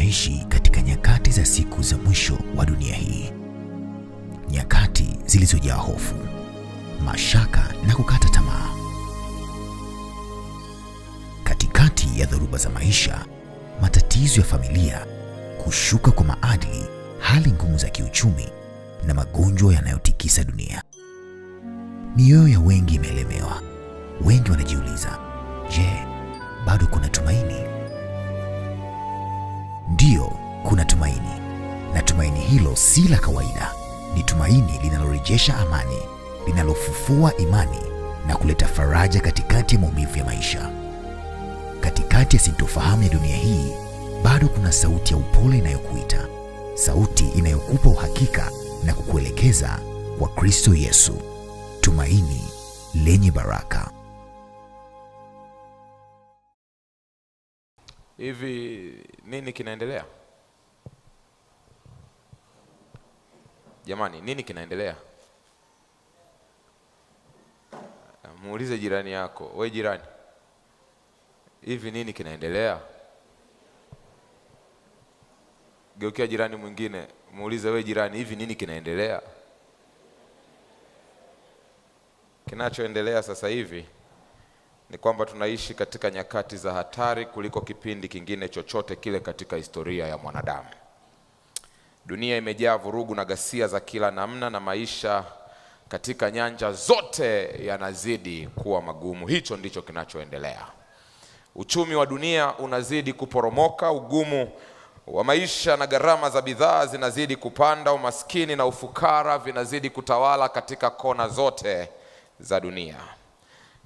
tunaishi katika nyakati za siku za mwisho wa dunia hii. Nyakati zilizojaa hofu, mashaka na kukata tamaa. Katikati ya dhoruba za maisha, matatizo ya familia, kushuka kwa maadili, hali ngumu za kiuchumi na magonjwa yanayotikisa dunia, mioyo ya wengi imelemewa. Wengi wanajiuliza, je, bado kuna tumaini? Ndiyo, kuna tumaini. Na tumaini hilo si la kawaida. Ni tumaini linalorejesha amani, linalofufua imani na kuleta faraja katikati ya maumivu ya maisha. Katikati ya sintofahamu ya dunia hii, bado kuna sauti ya upole inayokuita, sauti inayokupa uhakika na kukuelekeza kwa Kristo Yesu, tumaini lenye baraka. Hivi nini kinaendelea? Jamani, nini kinaendelea? Muulize jirani yako, we jirani, hivi nini kinaendelea? Geukia jirani mwingine, muulize, we jirani, hivi nini kinaendelea? Kinachoendelea sasa hivi ni kwamba tunaishi katika nyakati za hatari kuliko kipindi kingine chochote kile katika historia ya mwanadamu. Dunia imejaa vurugu na ghasia za kila namna, na maisha katika nyanja zote yanazidi kuwa magumu. Hicho ndicho kinachoendelea. Uchumi wa dunia unazidi kuporomoka, ugumu wa maisha na gharama za bidhaa zinazidi kupanda, umaskini na ufukara vinazidi kutawala katika kona zote za dunia.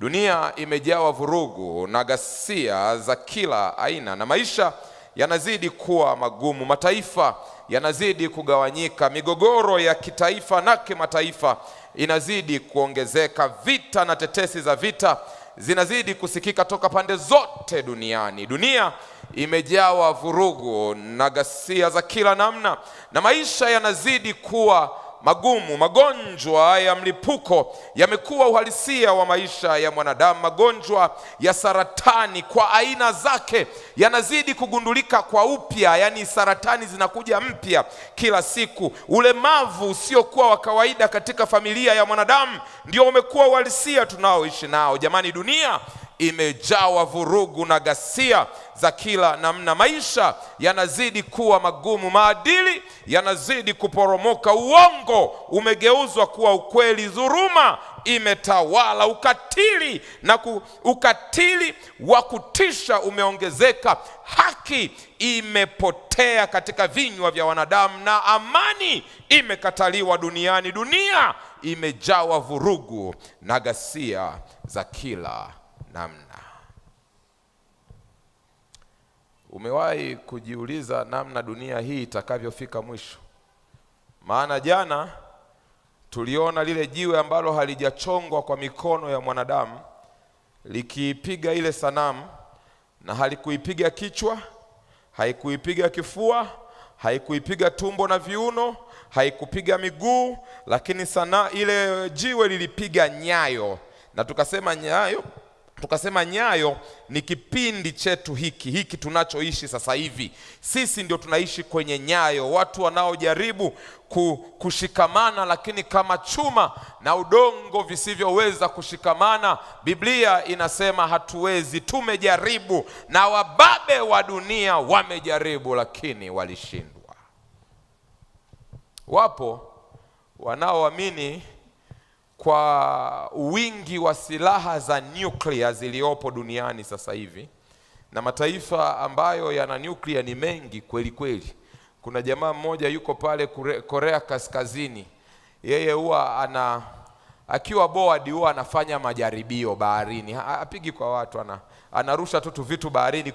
Dunia imejawa vurugu na ghasia za kila aina, na maisha yanazidi kuwa magumu. Mataifa yanazidi kugawanyika, migogoro ya kitaifa na kimataifa inazidi kuongezeka, vita na tetesi za vita zinazidi kusikika toka pande zote duniani. Dunia imejawa vurugu na ghasia za kila namna, na maisha yanazidi kuwa magumu. Magonjwa ya mlipuko yamekuwa uhalisia wa maisha ya mwanadamu. Magonjwa ya saratani kwa aina zake yanazidi kugundulika kwa upya, yani saratani zinakuja mpya kila siku. Ulemavu usiokuwa wa kawaida katika familia ya mwanadamu ndio umekuwa uhalisia tunaoishi nao. Jamani, dunia imejawa vurugu na ghasia za kila namna. Maisha yanazidi kuwa magumu, maadili yanazidi kuporomoka, uongo umegeuzwa kuwa ukweli, dhuluma imetawala, ukatili wa kutisha umeongezeka, haki imepotea katika vinywa vya wanadamu, na amani imekataliwa duniani. Dunia imejawa vurugu na ghasia za kila namna. Umewahi kujiuliza namna dunia hii itakavyofika mwisho? Maana jana tuliona lile jiwe ambalo halijachongwa kwa mikono ya mwanadamu likiipiga ile sanamu, na halikuipiga kichwa, haikuipiga kifua, haikuipiga tumbo na viuno, haikupiga miguu, lakini ile jiwe lilipiga nyayo. Na tukasema nyayo ni kipindi chetu hiki tunachoishi sasa hivi. Sisi ndio tunaishi kwenye nyayo, watu wanaojaribu kushikamana lakini kama chuma na udongo visivyoweza kushikamana. Biblia inasema hatuwezi, tumejaribu, na wababe wa dunia wamejaribu lakini walishindwa. Wapo wanaoamini kwa wingi wa silaha za nyuklia ziliopo duniani sasa hivi, na mataifa ambayo yana nyuklia ni mengi kweli kweli. Kuna jamaa mmoja yuko pale Korea Kaskazini, yeye huwa akiwa board huwa anafanya majaribio baharini. Apigi kwa watu, anarusha tu vitu baharini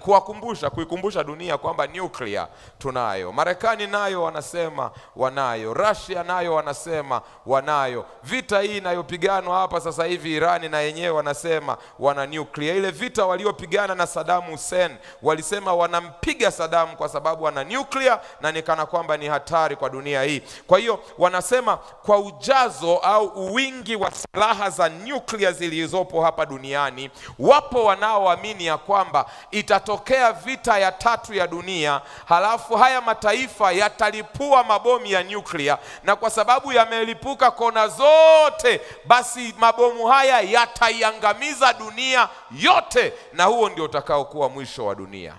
kuikumbusha dunia kwamba nuclear tunayo. Marekani nayo wanasema wanayo, Russia nayo wanasema wanayo. Vita hii inayopiganwa hapa sasa hivi Irani na yenyewe wanasema wana nuclear. Ile vita waliopigana na Saddam Hussein walisema wanampiga Saddam kwa sababu ana nuclear, na nikana kwamba ni hatari kwa dunia hii. Kwa hiyo wanasema kwa ujazo au uwingi wa silaha za nuclear zilizopo hapa duniani, wapo wanaoamini wanaoamini ya kwamba itatokea vita ya tatu ya dunia, halafu haya mataifa yatalipua mabomu ya nyuklia, na kwa sababu yamelipuka kona zote, basi mabomu haya yataiangamiza dunia yote, na huo ndio utakaokuwa mwisho wa dunia.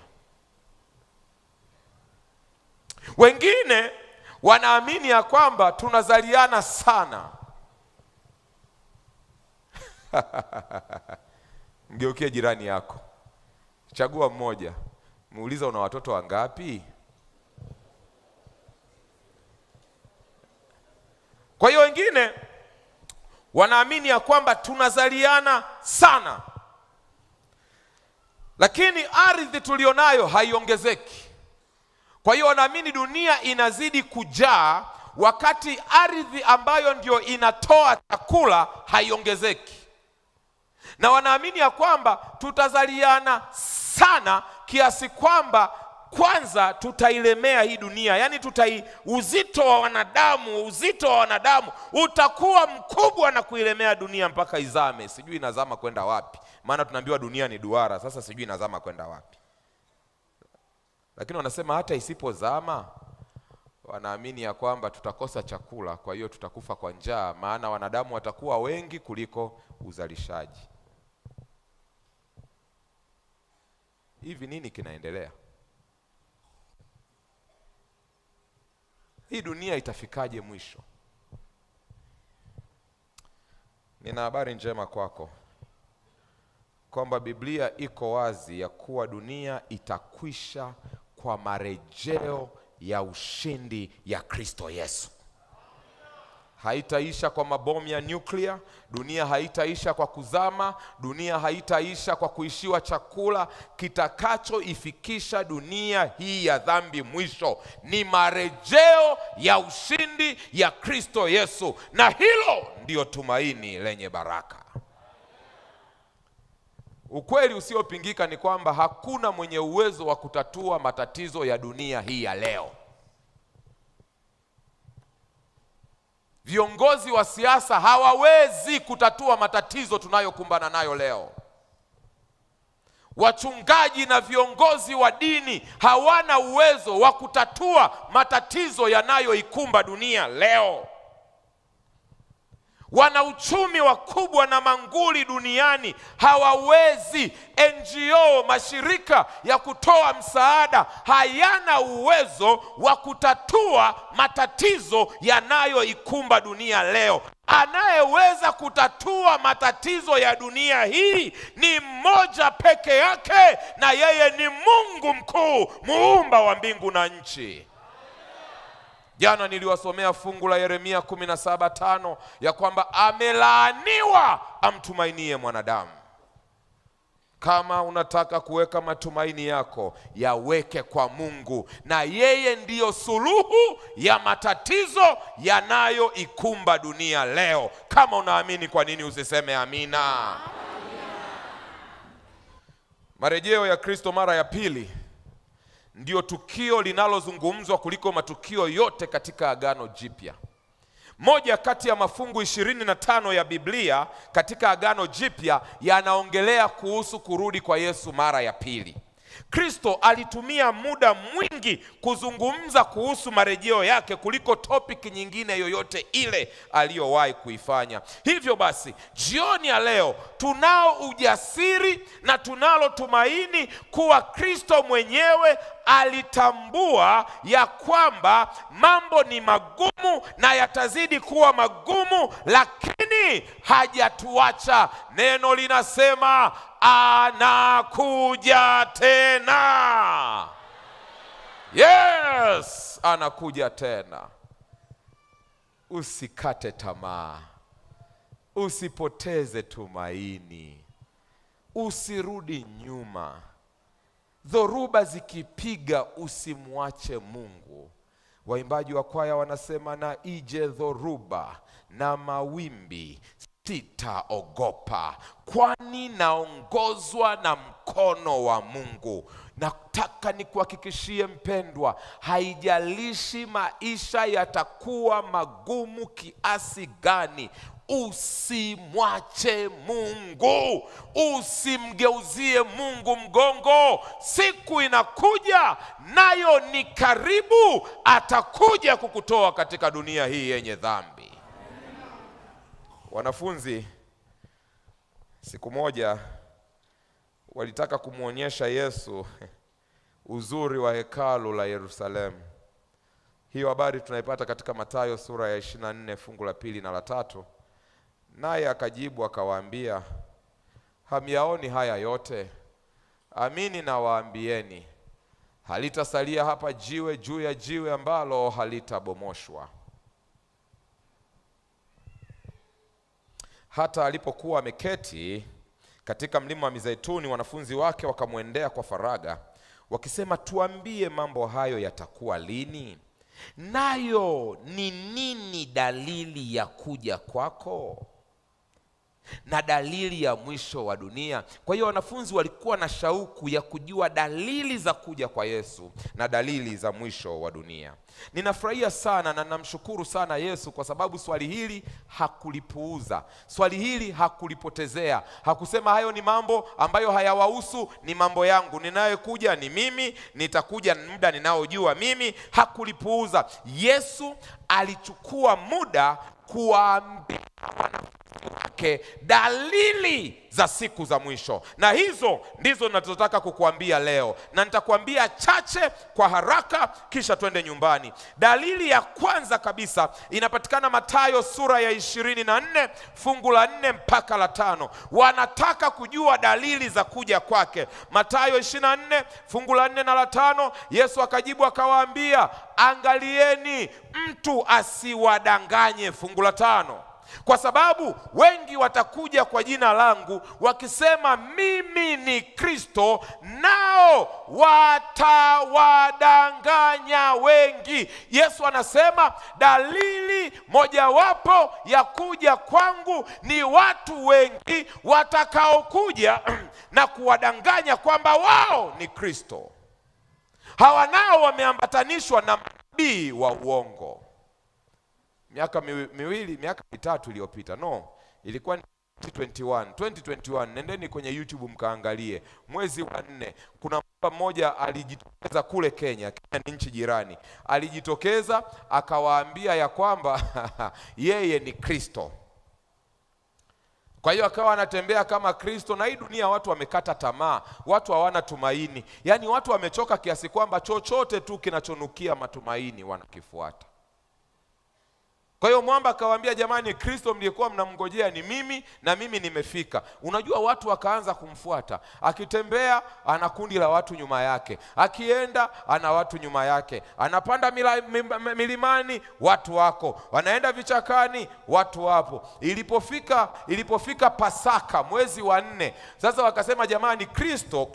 Wengine wanaamini ya kwamba tunazaliana sana. Mgeukie jirani yako, chagua mmoja, muuliza una watoto wangapi? Kwa hiyo wengine wanaamini ya kwamba tunazaliana sana, lakini ardhi tulionayo haiongezeki. Kwa hiyo wanaamini dunia inazidi kujaa, wakati ardhi ambayo ndio inatoa chakula haiongezeki. Na wanaamini ya kwamba tutazaliana sana kiasi kwamba kwanza tutailemea hii dunia, yaani uzito wa wanadamu utakuwa mkubwa na kuilemea dunia mpaka izame. Sijui inazama kwenda wapi, maana tunaambiwa dunia ni duara. Sasa sijui inazama kwenda wapi, lakini wanasema hata isipozama, wanaamini ya kwamba tutakosa chakula, kwa hiyo tutakufa kwa njaa, maana wanadamu watakuwa wengi kuliko uzalishaji. Hivi nini kinaendelea? Hii dunia itafikaje mwisho? Nina habari njema kwako kwamba Biblia iko wazi ya kuwa dunia itakwisha kwa marejeo ya ushindi ya Kristo Yesu. Haitaisha kwa mabomu ya nyuklia, dunia haitaisha kwa kuzama, dunia haitaisha kwa kuishiwa chakula. Kitakachoifikisha dunia hii ya dhambi mwisho ni marejeo ya ushindi ya Kristo Yesu, na hilo ndio tumaini lenye baraka. Ukweli usiopingika ni kwamba hakuna mwenye uwezo wa kutatua matatizo ya dunia hii ya leo. Viongozi wa siasa hawawezi kutatua matatizo tunayokumbana nayo leo. Wachungaji na viongozi wa dini hawana uwezo wa kutatua matatizo yanayoikumba dunia leo. Wanauchumi wakubwa na manguli duniani hawawezi. NGO, mashirika ya kutoa msaada, hayana uwezo wa kutatua matatizo yanayoikumba dunia leo. Anayeweza kutatua matatizo ya dunia hii ni mmoja peke yake, na yeye ni Mungu mkuu, muumba wa mbingu na nchi. Jana niliwasomea fungu la Yeremia 17:5 ya kwamba amelaaniwa amtumainie mwanadamu. Kama unataka kuweka matumaini yako, yaweke kwa Mungu, na yeye ndiyo suluhu ya matatizo yanayoikumba dunia leo. Kama unaamini, kwa nini usiseme amina? Marejeo ya Kristo mara ya pili ndio tukio linalozungumzwa kuliko matukio yote katika Agano Jipya. Moja kati ya mafungu 25 ya Biblia katika Agano Jipya yanaongelea kuhusu kurudi kwa Yesu mara ya pili. Kristo alitumia muda mwingi kuzungumza kuhusu marejeo yake kuliko topic nyingine yoyote ile aliyowahi kuifanya. Hivyo basi, jioni ya leo tunao ujasiri na tunalo tumaini kuwa Kristo mwenyewe alitambua ya kwamba mambo ni magumu na yatazidi kuwa magumu, lakini hajatuacha. Neno linasema anakuja tena. Yes, anakuja tena. Usikate tamaa, usipoteze tumaini, usirudi nyuma. Dhoruba zikipiga, usimwache Mungu. Waimbaji wa kwaya wanasema, na ije dhoruba na mawimbi sitaogopa, kwani naongozwa na mkono wa Mungu. Nataka nikuhakikishie mpendwa, haijalishi maisha yatakuwa magumu kiasi gani, usimwache Mungu, usimgeuzie Mungu mgongo. Siku inakuja, nayo ni karibu, atakuja kukutoa katika dunia hii yenye dhambi. Wanafunzi siku moja walitaka kumuonyesha Yesu uzuri wa hekalu la Yerusalemu. Hiyo habari tunaipata katika Mathayo sura ya 24 fungu la 2 na la 3. Naye akajibu akawaambia, hamyaoni haya yote? Amini nawaambieni, halitasalia hapa jiwe juu ya jiwe ambalo halitabomoshwa. Hata alipokuwa ameketi katika mlima wa Mizeituni, wanafunzi wake wakamwendea kwa faraga, wakisema, tuambie, mambo hayo yatakuwa lini? Nayo ni nini dalili ya kuja kwako na dalili ya mwisho wa dunia? Kwa hiyo wanafunzi walikuwa na shauku ya kujua dalili za kuja kwa Yesu na dalili za mwisho wa dunia. Ninafurahia sana na namshukuru sana Yesu kwa sababu swali hili hakulipuuza, swali hili hakulipotezea. Hakusema hayo ni mambo ambayo hayawahusu, ni mambo yangu, ninayekuja ni mimi, nitakuja muda ninaojua mimi. Hakulipuuza. Yesu alichukua muda kuwaambia wake dalili za siku za mwisho, na hizo ndizo ninazotaka kukuambia leo, na nitakwambia chache kwa haraka kisha twende nyumbani. Dalili ya kwanza kabisa inapatikana Mathayo sura ya 24 fungu la 4 mpaka la 5. Wanataka kujua dalili za kuja kwake. Mathayo 24 fungu la 4 na la 5, Yesu akajibu akawaambia, angalieni mtu asiwadanganye. Fungu la 5, kwa sababu wengi watakuja kwa jina langu wakisema mimi ni Kristo, nao watawadanganya wengi. Yesu anasema dalili mojawapo ya kuja kwangu ni watu wengi watakaokuja na kuwadanganya kwamba wao ni Kristo. Hawa nao wameambatanishwa na manabii wa uongo. Miaka mitatu iliyopita, ilikuwa ni 2021, nendeni kwenye YouTube mkaangalie, mwezi wa 4, kuna mmoja alijitokeza kule Kenya ni nchi jirani, alijitokeza akawaambia ya kwamba yeye ni Kristo. Kwa hiyo akawa anatembea kama Kristo, na hii dunia watu wamekata tamaa, watu hawana tumaini. Yaani watu wamechoka kiasi kwamba chochote tu kinachonukia matumaini wanakifuata. Kwa hiyo mwamba akawaambia, jamani, Kristo mliyekuwa mnamngojea ni mimi, na mimi nimefika. Unajua watu wakaanza kumfuata. Akitembea ana kundi la watu nyuma yake, akienda ana watu nyuma yake, anapanda milimani watu wako, wanaenda vichakani watu wapo. Ilipofika Pasaka mwezi wa 4, sasa wakasema jamani, Kristo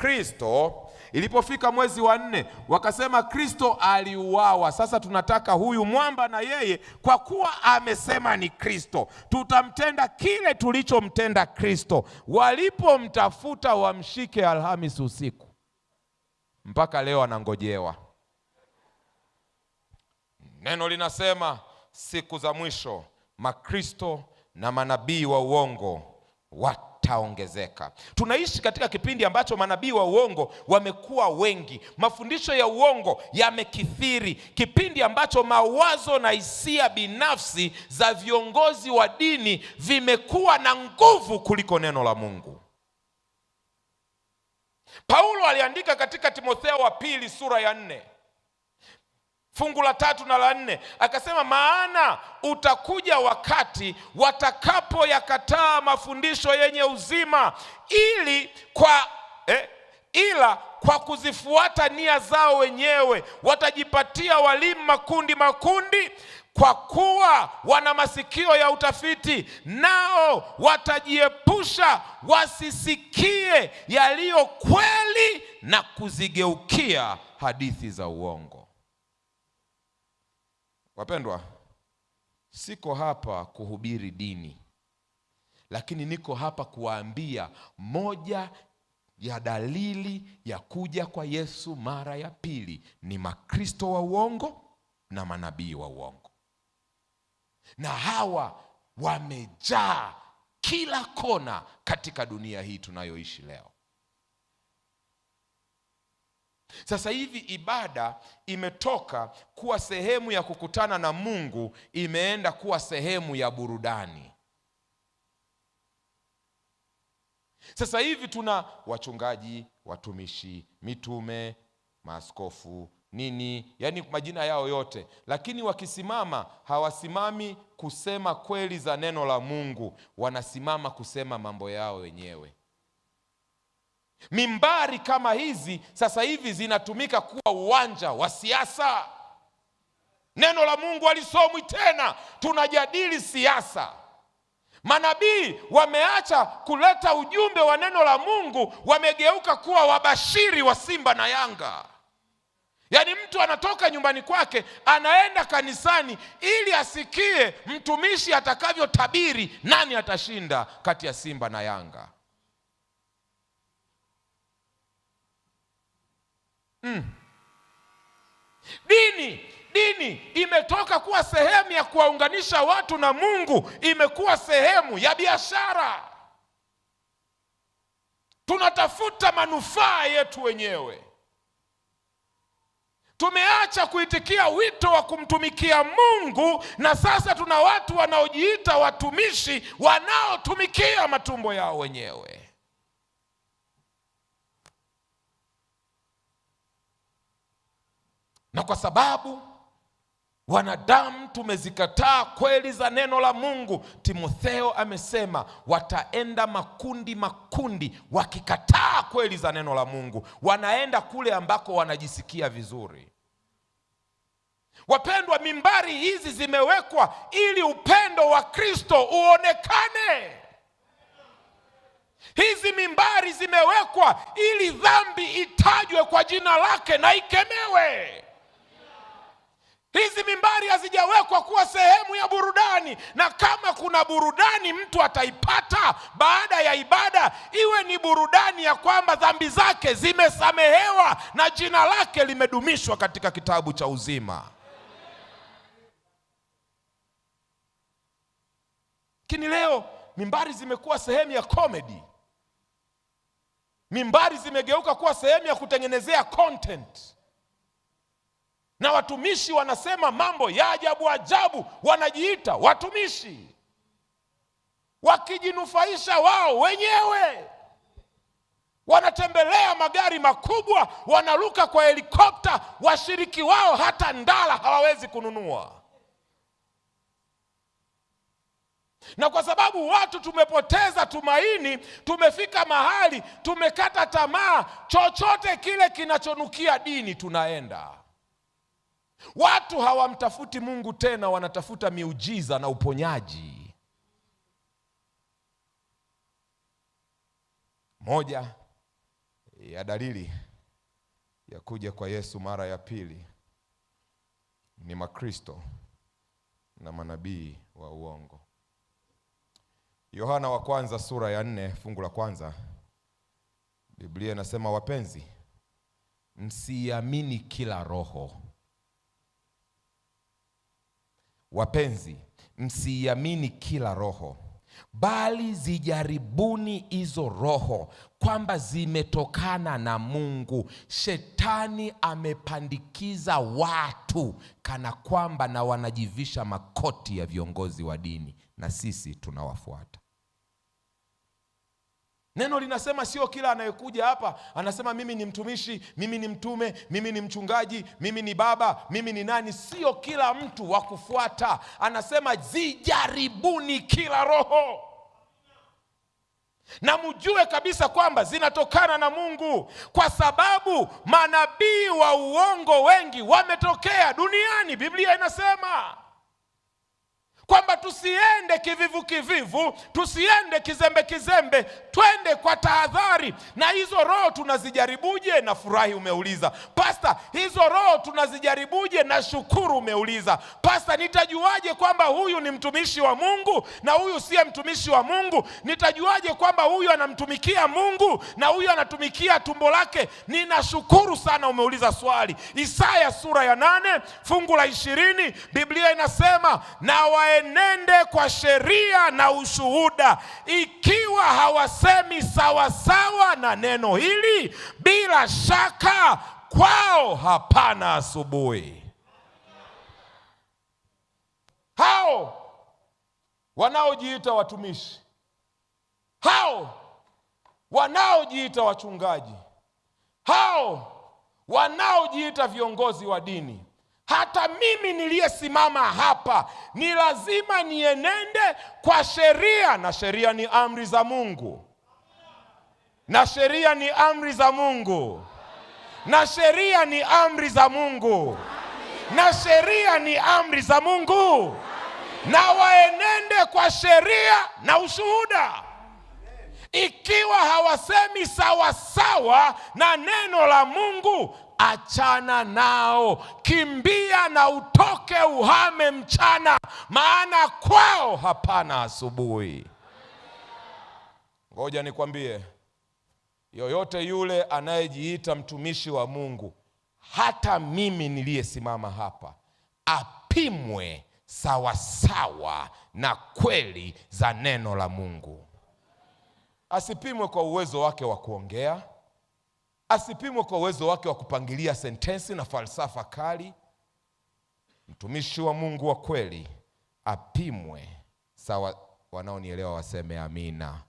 ilipofika mwezi wa 4 wakasema Kristo aliuawa. Sasa tunataka huyu mwamba na yeye, kwa kuwa amesema ni Kristo, tutamtenda kile tulichomtenda Kristo. Walipomtafuta wamshike Alhamisi usiku, mpaka leo anangojewa. Neno linasema siku za mwisho makristo na manabii wa uongo wataongezeka. Tunaishi katika kipindi ambacho manabii wa uongo wamekuwa wengi, mafundisho ya uongo yamekithiri, kipindi ambacho mawazo na hisia binafsi za viongozi wa dini vimekuwa na nguvu kuliko neno la Mungu. Paulo aliandika katika Timotheo wa pili sura ya 4 fungu la 3 na la 4, akasema, maana utakuja wakati watakapoyakataa mafundisho yenye uzima, ila kwa kuzifuata nia zao wenyewe watajipatia walimu makundi, kwa kuwa wana masikio ya utafiti, nao watajiepusha wasisikie yaliyo kweli na kuzigeukia hadithi za uongo. Wapendwa, siko hapa kuhubiri dini, lakini niko hapa kuwaambia moja ya dalili ya kuja kwa Yesu mara ya pili ni makristo wa uongo na manabii wa uongo. Na hawa wamejaa kila kona katika dunia hii tunayoishi leo. Sasa hivi ibada imetoka kuwa sehemu ya kukutana na Mungu, imeenda kuwa sehemu ya burudani. Sasa hivi tuna wachungaji, watumishi, mitume, maaskofu, nini, yani majina yao yote, lakini wakisimama hawasimami kusema kweli za neno la Mungu, wanasimama kusema mambo yao wenyewe. Mimbari kama hizi sasa hivi zinatumika kuwa uwanja wa siasa. Neno la Mungu halisomwi tena, tunajadili siasa. Manabii wameacha kuleta ujumbe wa neno la Mungu, wamegeuka kuwa wabashiri wa Simba na Yanga. Yaani mtu anatoka nyumbani kwake anaenda kanisani ili asikie mtumishi atakavyotabiri nani atashinda kati ya Simba na Yanga. Dini imetoka kuwa sehemu ya kuwaunganisha watu na Mungu, imekuwa sehemu ya biashara. Tunatafuta manufaa yetu wenyewe. Tumeacha kuitikia wito wa kumtumikia Mungu, na sasa tuna watu wanaojiita watumishi wanaotumikia matumbo yao wenyewe. Na kwa sababu wanadamu tumezikataa kweli za neno la Mungu, Timotheo amesema wataenda makundi wakikataa kweli za neno la Mungu, wanaenda kule ambako wanajisikia vizuri. Wapendwa, mimbari hizi zimewekwa ili upendo wa Kristo uonekane. Hizi mimbari zimewekwa ili dhambi itajwe kwa jina lake na ikemewe. Hizi mimbari hazijawekwa kuwa sehemu ya burudani, na kama kuna burudani mtu ataipata baada ya ibada, iwe ni burudani ya kwamba dhambi zake zimesamehewa na jina lake limedumishwa katika kitabu cha uzima. Lakini leo mimbari zimekuwa sehemu ya comedy. Mimbari zimegeuka kuwa sehemu ya kutengenezea content. Na watumishi wanasema mambo ya ajabu, wanajiita watumishi, wakijinufaisha wao wenyewe. Wanatembelea magari makubwa, wanaruka kwa helikopta, washiriki wao hata ndala hawawezi kununua. Na kwa sababu watu tumepoteza tumaini, tumefika mahali tumekata tamaa, chochote kile kinachonukia dini tunaenda. Watu hawamtafuti Mungu tena, wanatafuta miujiza na uponyaji. Moja ya dalili ya kuja kwa Yesu mara ya pili ni makristo na manabii wa uongo. Yohana wa kwanza sura ya 4 fungu la kwanza, Biblia inasema, wapenzi, msiamini kila roho. Wapenzi, msiamini kila roho, bali zijaribuni hizo roho kwamba zimetokana na Mungu. Shetani amepandikiza watu kana kwamba na wanajivisha makoti ya viongozi wa dini, na sisi tunawafuata. Neno linasema sio kila anayekuja hapa anasema mimi ni mtumishi, mimi ni mtume, mimi ni mchungaji, mimi ni baba, mimi ni nani. Sio kila mtu wa kufuata. Anasema zijaribuni kila roho, na mjue kabisa kwamba zinatokana na Mungu, kwa sababu manabii wa uongo wengi wametokea duniani. Biblia inasema kwamba tusiende kivivu, tusiende kizembe, twende kwa tahadhari. Na hizo roho tunazijaribuje? Na furahi umeuliza. Pastor, hizo roho tunazijaribuje? Na shukuru umeuliza. Pastor, nitajuaje kwamba huyu ni mtumishi wa Mungu na huyu siye mtumishi wa Mungu? Nitajuaje kwamba huyu anamtumikia Mungu na huyu anatumikia tumbo lake? Ninashukuru sana umeuliza swali. Isaya sura ya 8 fungu la 20, Biblia inasema, na waenende kwa sheria na ushuhuda. Ikiwa hawasemi sawasawa na neno hili, bila shaka kwao hapana asubuhi. Hao wanaojiita watumishi, hao wanaojiita wachungaji, hao wanaojiita viongozi wa dini, hata mimi niliyesimama hapa ni lazima nienende kwa sheria, na sheria ni amri za Mungu, na sheria ni amri za Mungu, na sheria ni amri za Mungu, na sheria ni amri za Mungu, na waenende kwa sheria na ushuhuda. Ikiwa hawasemi sawa sawa na neno la Mungu, achana nao, kimbia na utoke uhame mchana, maana kwao hapana asubuhi. Ngoja nikwambie, yoyote yule anayejiita mtumishi wa Mungu, hata mimi niliyesimama hapa, apimwe sawa sawa na kweli za neno la Mungu. Asipimwe kwa uwezo wake wa kuongea, asipimwe kwa uwezo wake wa kupangilia sentensi na falsafa kali. Mtumishi wa Mungu wa kweli apimwe sawa. Wanaonielewa waseme amina.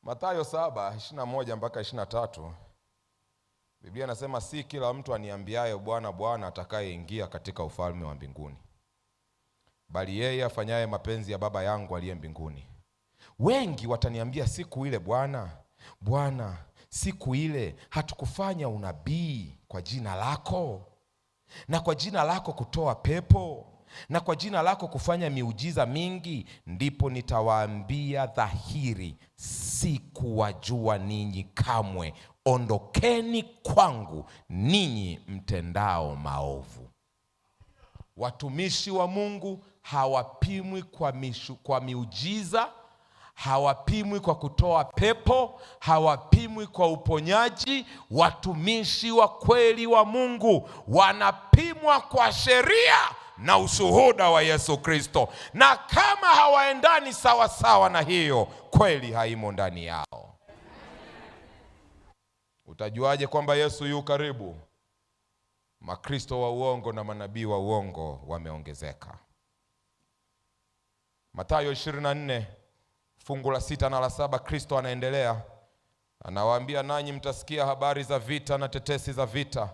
Mathayo 7:21 mpaka 23. Biblia inasema, si kila mtu aniambiaye Bwana Bwana atakayeingia katika ufalme wa mbinguni, bali yeye afanyaye mapenzi ya Baba yangu aliye mbinguni. Wengi wataniambia siku ile, Bwana Bwana, siku ile hatukufanya unabii kwa jina lako, na kwa jina lako kutoa pepo, na kwa jina lako kufanya miujiza mingi? Ndipo nitawaambia dhahiri, sikuwajua ninyi kamwe, ondokeni kwangu ninyi mtendao maovu. Watumishi wa Mungu hawapimwi kwa miujiza, hawapimwi kwa kutoa pepo, hawapimwi kwa uponyaji. Watumishi wa kweli wa Mungu wanapimwa kwa sheria na ushuhuda wa Yesu Kristo, na kama hawaendani sawa sawa na hiyo, kweli haimo ndani yao. Utajuaje kwamba Yesu yu karibu? Makristo wa uongo na manabii wa uongo wameongezeka. Mathayo 24 fungu la 6 na la 7, Kristo anaendelea, anawaambia, nanyi mtasikia habari za vita na tetesi za vita.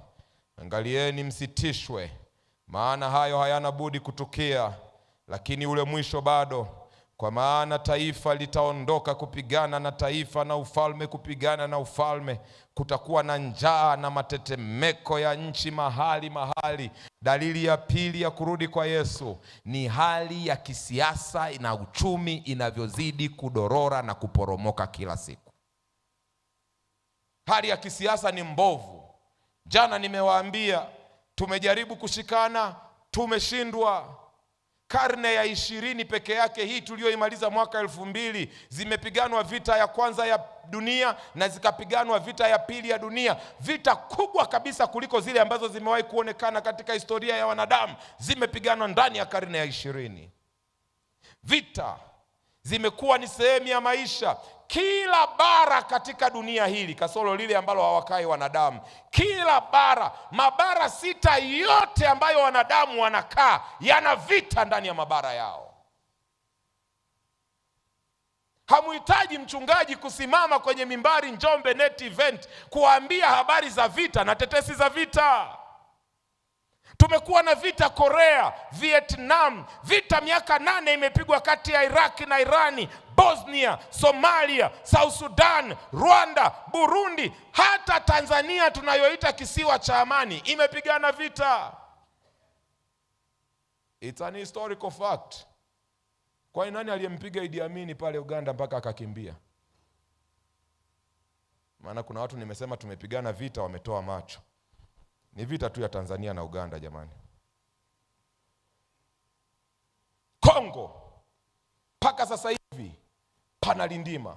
Angalieni msitishwe, maana hayo hayana budi kutukia, lakini ule mwisho bado. Kwa maana taifa litaondoka kupigana na taifa, na ufalme kupigana na ufalme. Kutakuwa na njaa na matetemeko ya nchi mahali mahali. Dalili ya pili ya kurudi kwa Yesu ni hali ya kisiasa na uchumi inavyozidi kudorora na kuporomoka kila siku. Hali ya kisiasa ni mbovu. Jana nimewaambia, tumejaribu kushikana, tumeshindwa. Karne ya 20 peke yake hii tulioimaliza mwaka 2000, zimepiganwa vita ya kwanza ya dunia na zikapiganwa vita ya pili ya dunia. Vita kubwa kabisa kuliko zile ambazo zimewahi kuonekana katika historia ya wanadamu zimepiganwa ndani ya karne ya 20. Vita zimekuwa ni sehemu ya maisha. Kila bara katika dunia hili, kasoro lile ambalo hawakai wanadamu, kila bara, mabara 6 yote ambayo wanadamu wanakaa, yana vita ndani ya mabara yao. Hamuhitaji mchungaji kusimama kwenye mimbari Njombe Net Event kuambia habari za vita na tetesi za vita. Tumekuwa na vita Korea, Vietnam, vita miaka 8 imepigwa kati ya Iraq na Irani, Bosnia, Somalia, South Sudan, Rwanda, Burundi, hata Tanzania tunayoita kisiwa cha amani imepigana vita. It's an historical fact. Kwa nani aliyempiga Idi Amin pale Uganda mpaka akakimbia? Maana kuna watu nimesema tumepigana vita wametoa macho. Ni vita tu ya Tanzania na Uganda jamani. Kongo mpaka sasa hivi panalindima.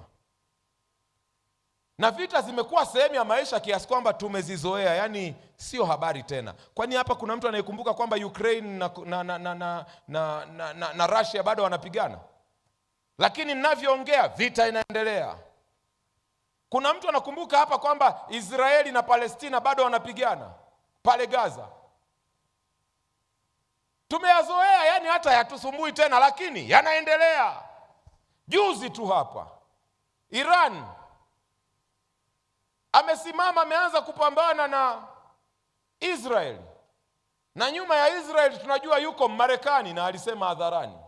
Na vita zimekuwa sehemu ya maisha kiasi kwamba tumezizoea, yani sio habari tena. Kwani hapa kuna mtu anayekumbuka kwamba Ukraine na Russia bado wanapigana? Lakini ninavyoongea vita inaendelea. Kuna mtu anakumbuka hapa kwamba Israeli na Palestina bado wanapigana pale Gaza? Tumeyazoea, yani hata yatusumbui tena, lakini yanaendelea. Juzi tu hapa Iran amesimama, ameanza kupambana na Israeli, na nyuma ya Israeli tunajua yuko Marekani, na alisema hadharani.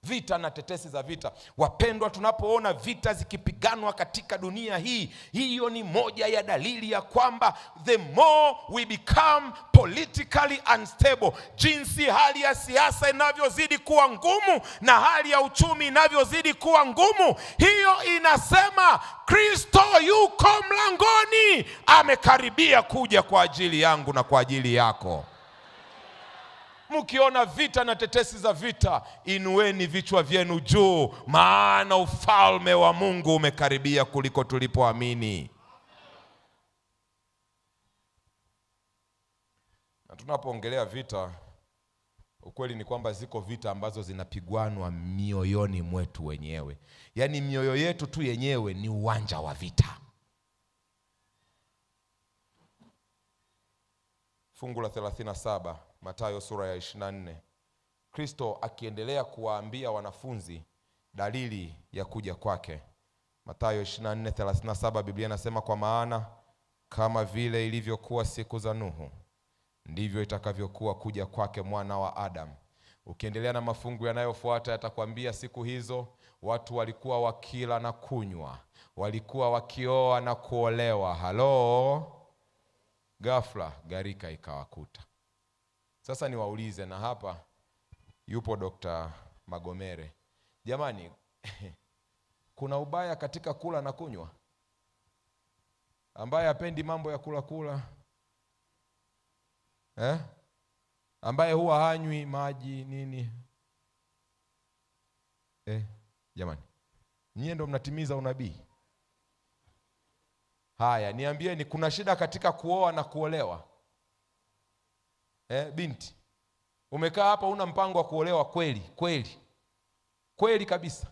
Vita na tetesi za vita. Wapendwa, tunapoona vita zikipiganwa katika dunia hii, hiyo ni moja ya dalili ya kwamba the more we become politically unstable, jinsi hali ya siasa inavyozidi kuwa ngumu na hali ya uchumi inavyozidi kuwa ngumu, hiyo inasema Kristo yuko mlangoni, amekaribia kuja kwa ajili yangu na kwa ajili yako. Mkiona vita na tetesi za vita, inueni vichwa vyenu juu, maana ufalme wa Mungu umekaribia kuliko tulipoamini. Na tunapoongelea vita, ukweli ni kwamba ziko vita ambazo zinapigwanwa mioyoni mwetu wenyewe. Yaani mioyo yetu tu yenyewe ni uwanja wa vita. Fungu la 37 Mathayo sura ya 24. Kristo akiendelea kuwaambia wanafunzi dalili ya kuja kwake. Mathayo 24:37, Biblia inasema, kwa maana kama vile ilivyokuwa siku za Nuhu, ndivyo itakavyokuwa kuja kwake Mwana wa Adamu. Ukiendelea na mafungu yanayofuata yatakwambia siku hizo watu walikuwa wakila na kunywa, walikuwa wakioa na kuolewa. Halo? Ghafla gharika ikawakuta. Sasa niwaulize, na hapa yupo Dr. Magomere. Jamani, kuna ubaya katika kula na kunywa? Ambaye hapendi mambo ya kula ambaye huwa hanywi maji nini? Jamani, nyie ndo mnatimiza unabii. Haya, niambieni, kuna shida katika kuoa na kuolewa? Binti, umekaa hapa una mpango wa kuolewa kweli kabisa?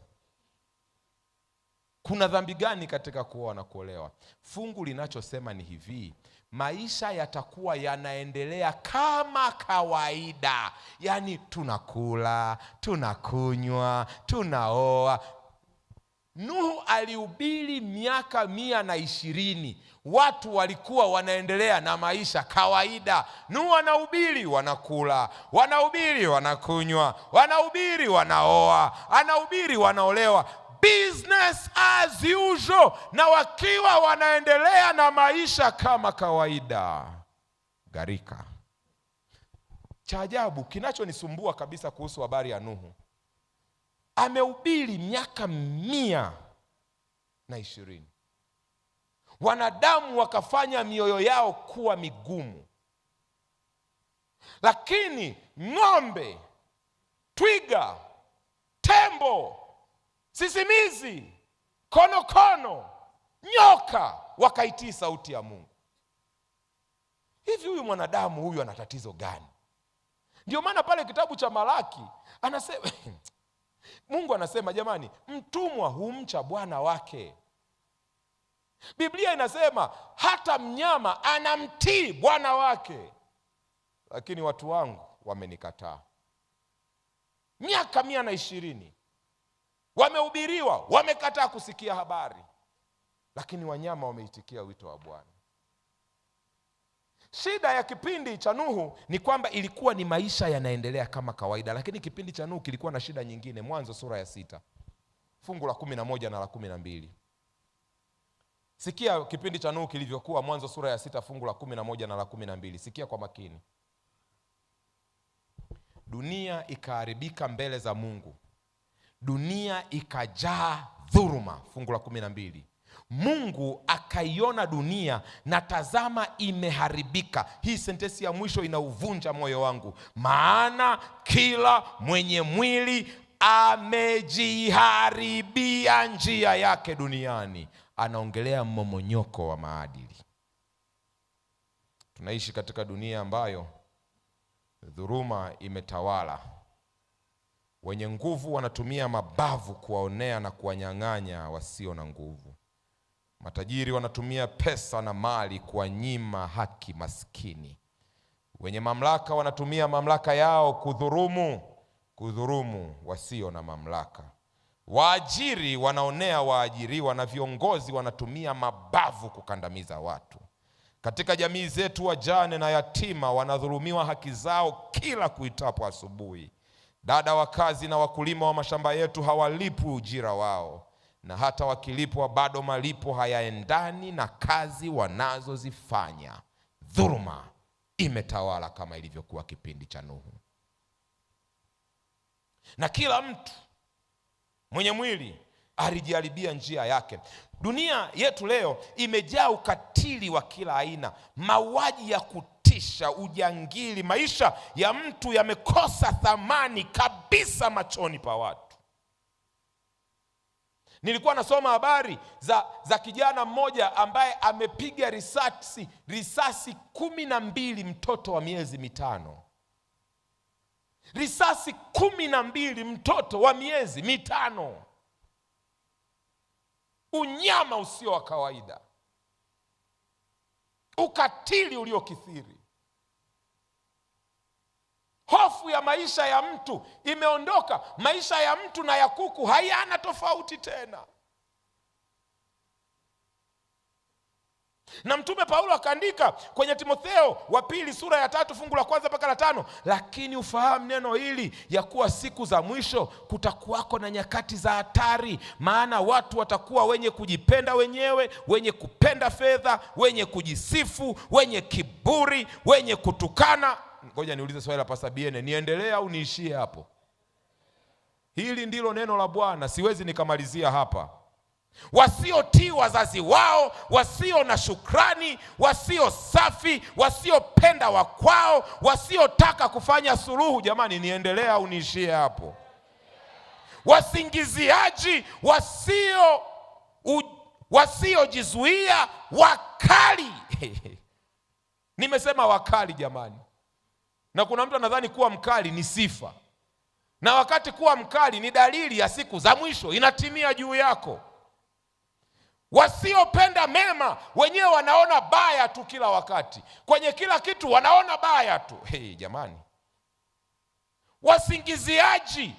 Kuna dhambi gani katika kuoa na kuolewa? Fungu linachosema ni hivi: maisha yatakuwa yanaendelea kama kawaida. Yaani tunakula, tunakunywa, tunaoa. Nuhu alihubiri miaka 120. Watu walikuwa wanaendelea na maisha kawaida. Nuhu anahubiri wanakula, wanahubiri wanakunywa, wanahubiri wanaoa, anahubiri wanaolewa, business as usual, na wakiwa wanaendelea na maisha kama kawaida. Gharika. Cha ajabu, kinachonisumbua kabisa kuhusu habari ya Nuhu, amehubiri miaka 120. Wanadamu wakafanya mioyo yao kuwa migumu. Lakini ng'ombe, twiga, tembo, sisimizi, konokono, nyoka wakaitii sauti ya Mungu. Hivi huyu mwanadamu huyu ana tatizo gani? Ndio maana pale kitabu cha Malaki anasema Mungu anasema, jamani, mtumwa humcha bwana wake. Biblia inasema hata mnyama anamtii bwana wake. Lakini watu wangu wamenikataa. Miaka 120 wamehubiriwa, wamekataa kusikia habari. Lakini wanyama wameitikia wito wa Bwana. Shida ya kipindi cha Nuhu ni kwamba ilikuwa ni maisha yanaendelea kama kawaida, lakini kipindi cha Nuhu kilikuwa na shida nyingine. Mwanzo sura ya 6 fungu la 11 na la 12. Sikia kipindi cha Nuhu kilivyokuwa. Mwanzo sura ya 6 fungu la 11 na la 12. Sikia kwa makini. Dunia ikaharibika mbele za Mungu, dunia ikajaa dhuluma. Fungu la 12. Mungu akaiona dunia na tazama imeharibika. Hii sentensi ya mwisho inauvunja moyo wangu. Maana kila mwenye mwili amejiharibia njia yake duniani. Anaongelea mmomonyoko wa maadili. Tunaishi katika dunia ambayo dhuluma imetawala. Wenye nguvu wanatumia mabavu kuwaonea na kuwanyang'anya wasio na nguvu. Matajiri wanatumia pesa na mali kuwanyima haki maskini. Wenye mamlaka wanatumia mamlaka yao kudhulumu wasio na mamlaka. Waajiri wanaonea waajiriwa na viongozi wanatumia mabavu kukandamiza watu. Katika jamii zetu wajane na yatima wanadhulumiwa haki zao kila kuitapo asubuhi. Dada wa kazi na wakulima wa mashamba yetu hawalipwi ujira wao, na hata wakilipwa bado malipo hayaendani na kazi wanazozifanya. Dhuluma imetawala kama ilivyokuwa kipindi cha Nuhu. Na kila mtu mwenye mwili alijiharibia njia yake. Dunia yetu leo imejaa ukatili wa kila aina, mauaji ya kutisha, ujangili. Maisha ya mtu yamekosa thamani kabisa machoni pa watu. Nilikuwa nasoma habari za kijana mmoja ambaye amepiga risasi 12 mtoto wa miezi mitano. Risasi 12 mtoto wa miezi mitano. Unyama usio wa kawaida, ukatili uliokithiri. Hofu ya maisha ya mtu imeondoka. Maisha ya mtu na ya kuku hayana tofauti tena. Na Mtume Paulo akaandika kwenye Timotheo wa pili sura ya 3 fungu la 1 mpaka la 5, lakini ufahamu neno hili ya kuwa siku za mwisho kutakuwako na nyakati za hatari, maana watu watakuwa wenye kujipenda wenyewe, wenye kupenda fedha, wenye kujisifu, wenye kiburi, wenye kutukana. Ngoja niulize swali la Pastor Biene, niendelee au niishie hapo? Hili ndilo neno la Bwana, siwezi nikamalizia hapa. Wasiotii wazazi wao, wasio na shukrani, wasio safi, wasiopenda wakwao, wasiotaka kufanya suluhu. Jamani, niendelee au niishie hapo? Wasingiziaji, wasiojizuia, wakali. Nimesema wakali jamani. Na kuna mtu anadhani kuwa mkali ni sifa, na wakati kuwa mkali ni dalili ya siku za mwisho inatimia juu yako. Wasiopenda mema, wenyewe wanaona baya tu kila wakati. Kwenye kila kitu wanaona baya tu. Jamani. Wasingiziaji,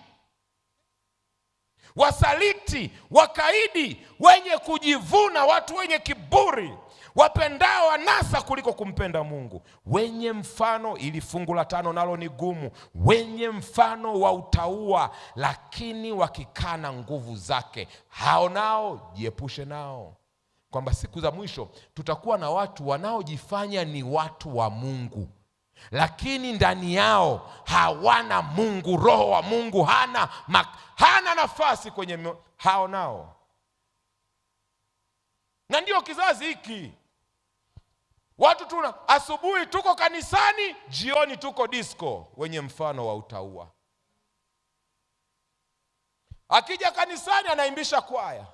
wasaliti, wakaidi, wenye kujivuna, watu wenye kiburi, wapendao anasa kuliko kumpenda Mungu, wenye mfano, ili fungu la 5 nalo ni gumu, wenye mfano wa utauwa, lakini wakikana nguvu zake, hao nao jiepushe nao. Kwamba siku za mwisho tutakuwa na watu wanaojifanya ni watu wa Mungu, lakini ndani yao hawana Mungu. Roho wa Mungu hana nafasi kwenye hao nao. Na ndio kizazi hiki. Watu asubuhi tuko kanisani, jioni tuko disco, wenye mfano wa utauwa. Akija kanisani anaimbisha kwaya,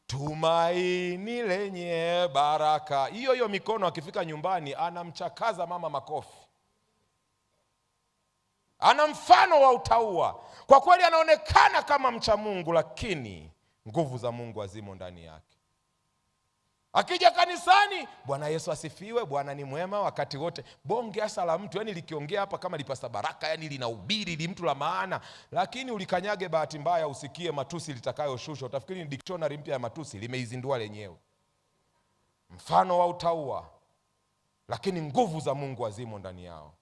tumaini lenye baraka. Hiyo mikono akifika nyumbani anamchakaza mama makofi. Ana mfano wa utauwa. Kwa kweli anaonekana kama mcha Mungu, lakini nguvu za Mungu hazimo ndani yake. Akija kanisani, Bwana Yesu asifiwe, Bwana ni mwema wakati wote. Bonge hasa la mtu, yani likiongea hapa kama lipasa baraka, yani linahubiri, li mtu la maana, lakini ulikanyage bahati mbaya usikie matusi litakayoshushwa, utafikiri ni dictionary mpya ya matusi limeizindua lenyewe. Mfano wa utauwa, lakini nguvu za Mungu hazimo ndani yao.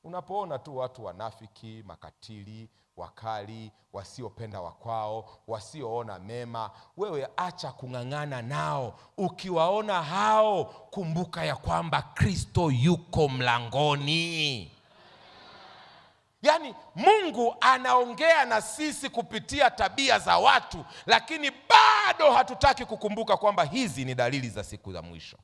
Unapoona tu watu wanafiki, makatili, wakali, wasiopenda wakwao, wasioona mema, wewe acha kung'ang'ana nao. Ukiwaona hao, kumbuka ya kwamba Kristo yuko mlangoni. Yaani Mungu anaongea na sisi kupitia tabia za watu, lakini bado hatutaki kukumbuka kwamba hizi ni dalili za siku za mwisho.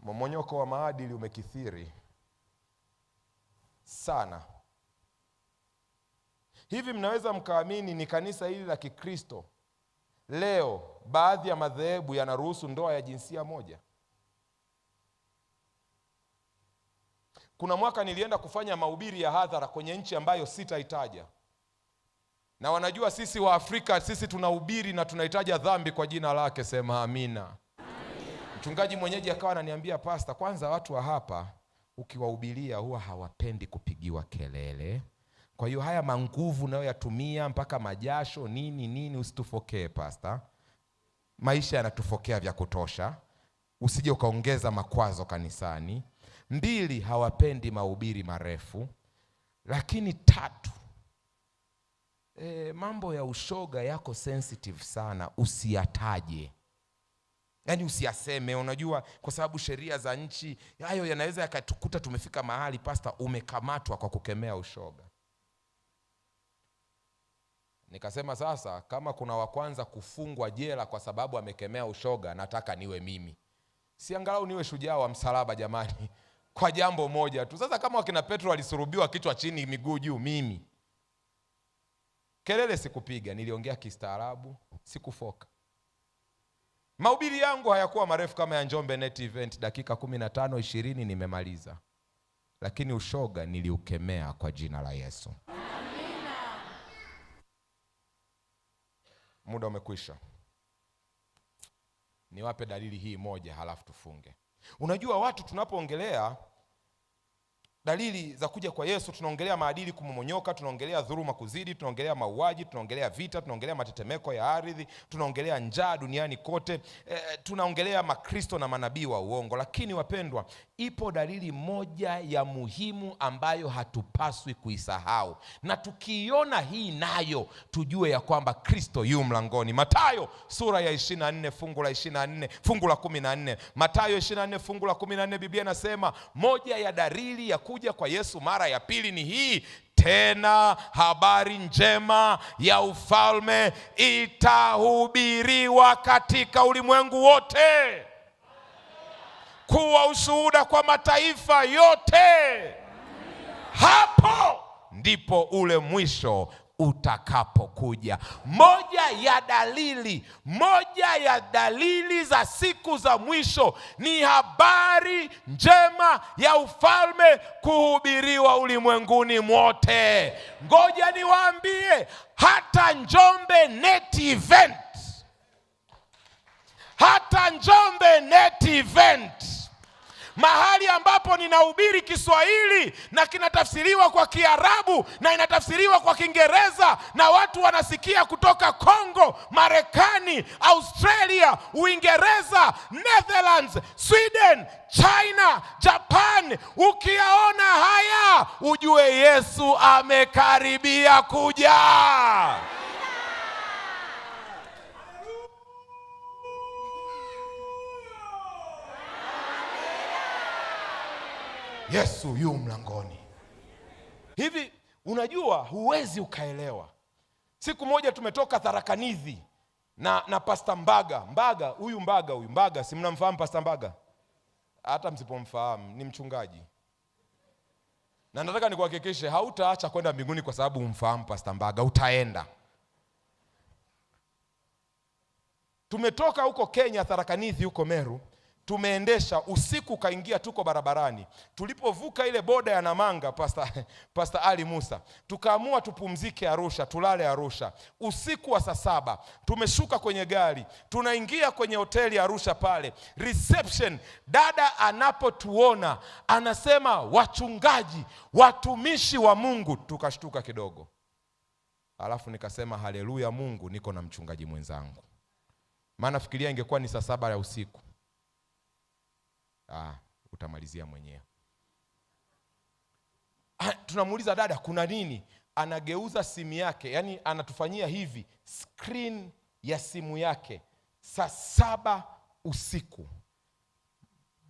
Mmomonyoko wa maadili umekithiri sana. Hivi mnaweza mkaamini ni kanisa hili la Kikristo leo baadhi ya madhehebu yanaruhusu ndoa ya jinsia moja? Kuna mwaka nilienda kufanya mahubiri ya hadhara kwenye nchi ambayo sitaitaja. Na wanajua sisi wa Afrika, sisi tunahubiri na tunahitaja dhambi kwa jina lake, sema amina. Mchungaji mwenyeji akawa ananiambia, pastor, kwanza watu wa hapa ukiwahubiria huwa hawapendi kupigiwa kelele. Kwa hiyo haya manguvu nayo yatumia mpaka majasho nini usitufokee pastor. Maisha yanatufokea vya kutosha. Usije ukaongeza makwazo kanisani. 2, hawapendi mahubiri marefu. Lakini 3, mambo ya ushoga yako sensitive sana, usiyataje. Yaani usiyaseme, unajua kwa sababu sheria za nchi hayo yanaweza yakatukuta tumefika mahali pastor umekamatwa kwa kukemea ushoga. Nikasema sasa kama kuna wa kwanza kufungwa jela kwa sababu amekemea ushoga, nataka niwe mimi. Si angalau niwe shujaa wa msalaba jamani, kwa jambo moja tu. Sasa kama wakina Petro alisurubiwa kichwa chini miguu juu, mimi kelele sikupiga, niliongea kistaarabu, sikufoka. Mahubiri yangu hayakuwa marefu kama ya Njombe Net Event, dakika 15-20 nimemaliza. Lakini ushoga niliukemea kwa jina la Yesu. Amina. Muda umekwisha. Niwape dalili hii moja halafu tufunge. Unajua watu tunapoongelea dalili za kuja kwa Yesu, tunaongelea maadili kumomonyoka, tunaongelea dhuluma kuzidi, tunaongelea mauaji, tunaongelea vita, tunaongelea matetemeko ya ardhi, tunaongelea njaa duniani kote, tunaongelea makristo na manabii wa uongo. Lakini wapendwa, ipo dalili moja ya muhimu ambayo hatupaswi kuisahau. Na tukiiona hii nayo, tujue ya kwamba Kristo yu mlangoni. Mathayo sura ya 24 fungu la 24, fungu la 14. Mathayo 24 fungu la 14, Biblia inasema moja ya dalili ya kuja kwa Yesu mara ya pili ni hii: tena habari njema ya ufalme itahubiriwa katika ulimwengu wote, kuwa ushuhuda kwa mataifa yote. Hapo ndipo ule mwisho utakapokuja. Moja ya dalili za siku za mwisho ni habari njema ya ufalme kuhubiriwa ulimwenguni mwote. Ngoja niwaambie, hata Njombe Net Event, mahali ambapo ninahubiri Kiswahili na kinatafsiriwa kwa Kiarabu na inatafsiriwa kwa Kiingereza na watu wanasikia kutoka Kongo, Marekani, Australia, Uingereza, Netherlands, Sweden, China, Japan. Ukiyaona haya, ujue Yesu amekaribia kuja. Yesu yu mlangoni. Hivi unajua, huwezi ukaelewa. Siku moja tumetoka Tharakanithi na Pastor Mbaga. Huyu Mbaga, si mnamfahamu Pastor Mbaga? Hata msipomfahamu ni mchungaji. Na nataka nikuhakikishe hautaacha kwenda mbinguni kwa sababu umfahamu Pastor Mbaga, utaenda. Tumetoka huko Kenya, Tharakanithi huko Meru. Tumeendesha usiku, kaingia, tuko barabarani. Tulipovuka ile boda ya Namanga, Pastor Ali Musa, tukaamua tupumzike Arusha, tulale Arusha. Usiku wa saa 7 tumeshuka kwenye gari, tunaingia kwenye hoteli Arusha pale. Reception, dada anapotuona anasema, wachungaji, watumishi wa Mungu. Tukashtuka kidogo. Alafu nikasema, haleluya Mungu, niko na mchungaji mwenzangu. Maana fikiria ingekuwa ni saa 7 ya usiku. Utamalizia mwenyewe. Tunamuuliza dada, kuna nini? Anageuza simu yake, yani anatufanyia hivi, screen ya simu yake, saa 7 usiku.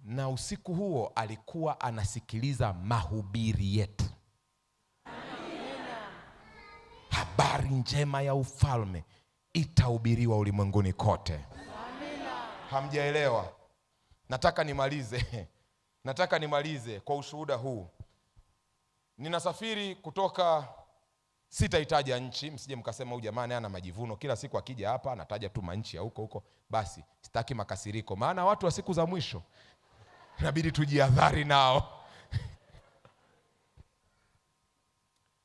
Na usiku huo alikuwa anasikiliza mahubiri yetu. Habari njema ya ufalme itahubiriwa ulimwenguni kote. Hamjaelewa? nataka nimalize kwa ushuhuda huu. Ninasafiri kutoka, sitaitaja nchi, msije mkasema huyu jamaa ana majivuno, kila siku akija hapa anataja tu manchi ya huko. Basi sitaki makasiriko, maana watu wa siku za mwisho inabidi tujihadhari nao.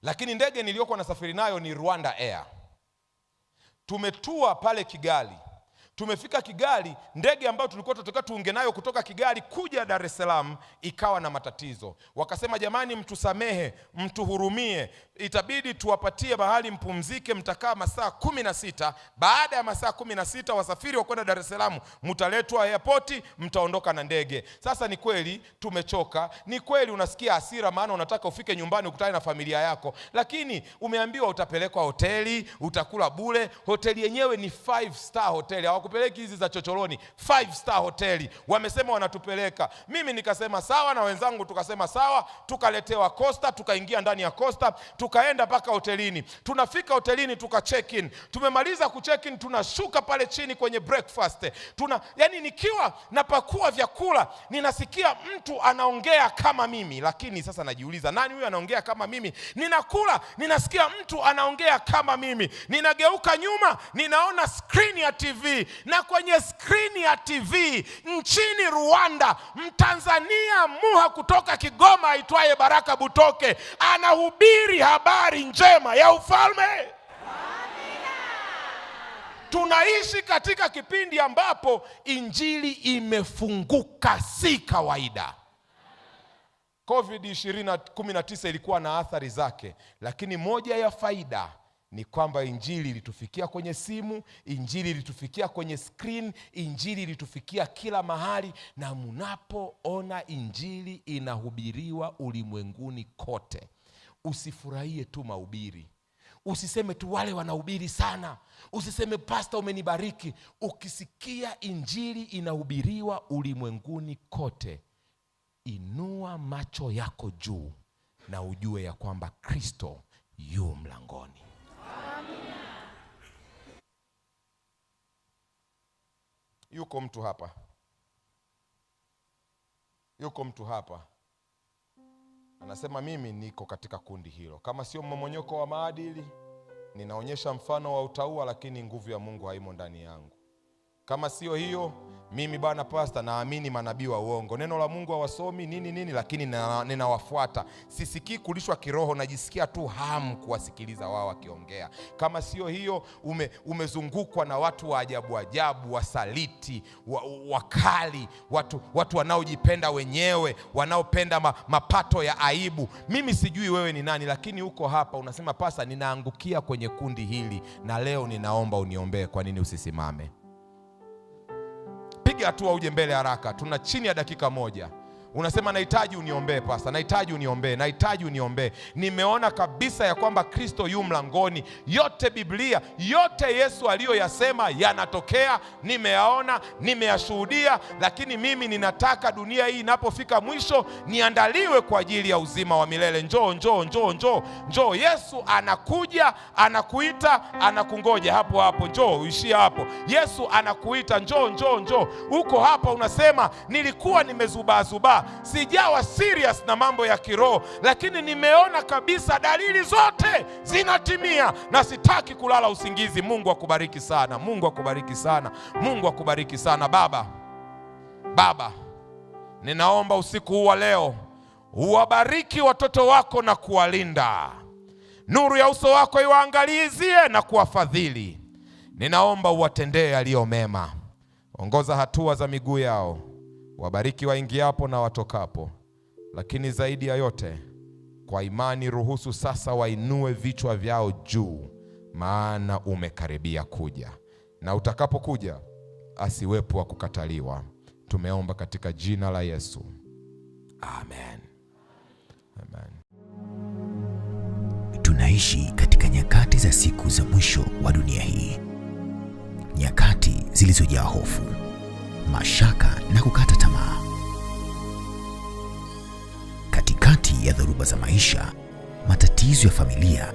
Lakini ndege niliyokuwa nasafiri nayo ni Rwanda Air. Tumetua pale Kigali. Tumefika Kigali, ndege ambayo tulikuwa tunataka tuunge nayo kutoka Kigali kuja Dar es Salaam ikawa na matatizo. Wakasema jamani, mtusamehe, mtuhurumie, itabidi tuwapatie mahali mpumzike, mtakaa masaa 16. Baada ya masaa 16 wasafiri wa kwenda Dar es Salaam mtaletwa airport, mtaondoka na ndege. Sasa ni kweli tumechoka, ni kweli unasikia hasira, maana unataka ufike nyumbani ukutane na familia yako, lakini umeambiwa utapelekwa hoteli, utakula bure. Hoteli yenyewe ni 5-star hoteli, hawakupeleki hizi za chochoroni, 5-star hoteli wamesema wanatupeleka. Mimi nikasema sawa, na wenzangu tukasema sawa, tukaletewa Costa, tukaingia ndani ya Costa, tukaenda mpaka hotelini. Tunafika hotelini tuka check in. Tumemaliza ku check in, tunashuka pale chini kwenye breakfast. Yani nikiwa napakua vyakula ninasikia mtu anaongea kama mimi, lakini sasa najiuliza nani huyu anaongea kama mimi? Ninakula, ninasikia mtu anaongea kama mimi. Ninageuka nyuma, ninaona screen ya TV, na kwenye screen ya TV nchini Rwanda, Mtanzania Muha kutoka Kigoma aitwaye Baraka Butoke anahubiri habari njema ya ufalme. Tunaishi katika kipindi ambapo injili imefunguka, si kawaida. COVID-19 ilikuwa na athari zake, lakini moja ya faida ni kwamba injili ilitufikia kwenye simu, injili ilitufikia kwenye screen, injili ilitufikia kila mahali. Na mnapoona injili inahubiriwa ulimwenguni kote, usifurahie tu mahubiri. Usiseme tu wale wanahubiri sana, usiseme pastor umenibariki. Ukisikia injili inahubiriwa ulimwenguni kote, inua macho yako juu na ujue ya kwamba Kristo yu mlangoni. Yuko mtu hapa anasema mimi niko katika kundi hilo. Kama sio mmomonyoko wa maadili, ninaonyesha mfano wa utaua, lakini nguvu ya Mungu haimo ndani yangu. Kama sio hiyo, mimi bwana pastor naamini manabii wa uongo, neno la Mungu hawasomi nini, lakini ninawafuata. Sisikii kulishwa kiroho, najisikia tu hamu kuwasikiliza wao wakiongea. Kama sio hiyo, umezungukwa na watu wa ajabu, wasaliti, wakali, watu wanaojipenda wenyewe, wanaopenda mapato ya aibu. Mimi sijui wewe ni nani, lakini uko hapa unasema pastor ninaangukia kwenye kundi hili, na leo ninaomba uniombee. Kwa nini usisimame? Piga hatua uje mbele haraka. Tuna chini ya dakika 1. Unasema nahitaji uniombee pastor, nahitaji uniombee. Nimeona kabisa ya kwamba Kristo yu mlangoni. Yote Biblia, yote Yesu aliyoyasema yanatokea. Nimeyaona, nimeyashuhudia, lakini mimi ninataka dunia hii inapofika mwisho niandaliwe kwa ajili ya uzima wa milele. Njoo. Yesu anakuja, anakuita, anakungoja hapo. Njoo, uishia hapo. Yesu anakuita, njoo. Uko hapa unasema nilikuwa nimezubaa, sijawa serious na mambo ya kiroho, lakini nimeona kabisa dalili zote zinatimia na sitaki kulala usingizi. Mungu akubariki sana. Baba, ninaomba usiku huu wa leo uwabariki watoto wako na kuwalinda. Nuru ya uso wako iwaangalizie na kuwafadhili. Ninaomba uwatendee yaliyo mema. Ongoza hatua za miguu yao. Wabariki waingiapo na watokapo. Lakini zaidi ya yote, kwa imani ruhusu sasa wainue vichwa vyao juu, maana umekaribia kuja. Na utakapokuja asiwepo wa kukataliwa. Tumeomba katika jina la Yesu. Amen. Tunaishi katika nyakati za siku za mwisho wa dunia hii. Nyakati zilizojaa hofu, mashaka na kukata tamaa. Katikati ya dhoruba za maisha, matatizo ya familia,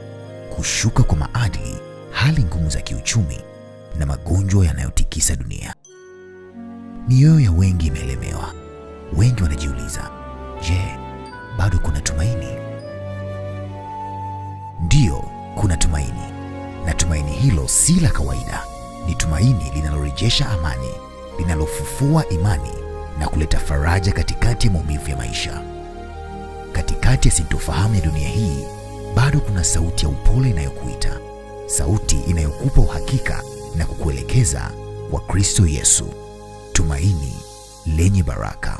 kushuka kwa maadili, hali ngumu za kiuchumi na magonjwa yanayotikisa dunia, Mioyo ya wengi imeelemewa. Wengi wanajiuliza, je, bado kuna tumaini? Ndiyo, kuna tumaini. Na tumaini hilo si la kawaida. Ni tumaini linalorejesha amani, linalofufua imani na kuleta faraja katikati ya maumivu ya maisha. Katikati ya sintofahamu ya dunia hii, bado kuna sauti ya upole inayokuita, sauti inayokupa uhakika na kukuelekeza kwa Kristo Yesu, tumaini lenye baraka.